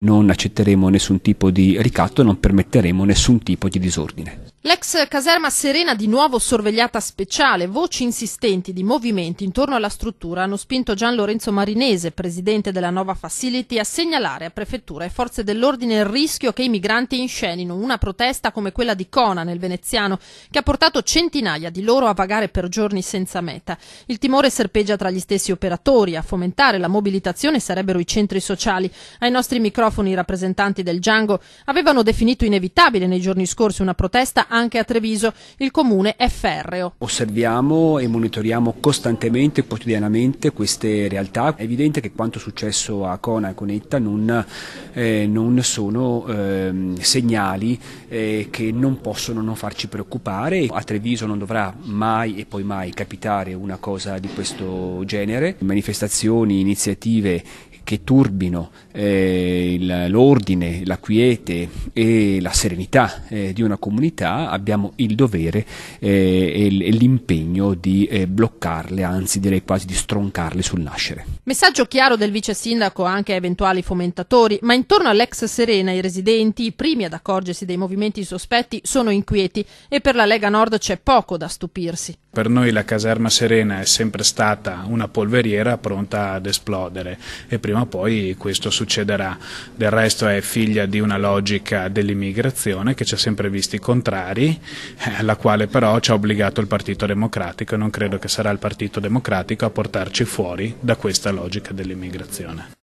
Non accetteremo nessun tipo di ricatto, non permetteremo nessun tipo di disordine. L'ex caserma Serena di nuovo sorvegliata speciale. Voci insistenti di movimenti intorno alla struttura hanno spinto Gian Lorenzo Marinese, presidente della nuova facility, a segnalare a prefettura e forze dell'ordine il rischio che i migranti inscenino una protesta come quella di Cona nel veneziano, che ha portato centinaia di loro a vagare per giorni senza meta. Il timore serpeggia tra gli stessi operatori. A fomentare la mobilitazione sarebbero i centri sociali. Ai nostri microfoni i rappresentanti del Django avevano definito inevitabile nei giorni scorsi una protesta anche a Treviso. Il comune è ferreo. Osserviamo e monitoriamo costantemente, quotidianamente queste realtà. È evidente che quanto successo a Cona e Conetta non sono segnali che non possono non farci preoccupare. A Treviso non dovrà mai e poi mai capitare una cosa di questo genere. Manifestazioni, iniziative che turbino l'ordine, la quiete e la serenità di una comunità, abbiamo il dovere e l'impegno di bloccarle, anzi direi quasi di stroncarle sul nascere. Messaggio chiaro del vice sindaco anche a eventuali fomentatori, ma intorno all'ex Serena i residenti, i primi ad accorgersi dei movimenti sospetti, sono inquieti e per la Lega Nord c'è poco da stupirsi. Per noi la caserma Serena è sempre stata una polveriera pronta ad esplodere e prima o poi questo succederà. Del resto è figlia di una logica dell'immigrazione che ci ha sempre visti contrari, alla quale però ci ha obbligato il Partito Democratico, e non credo che sarà il Partito Democratico a portarci fuori da questa logica dell'immigrazione.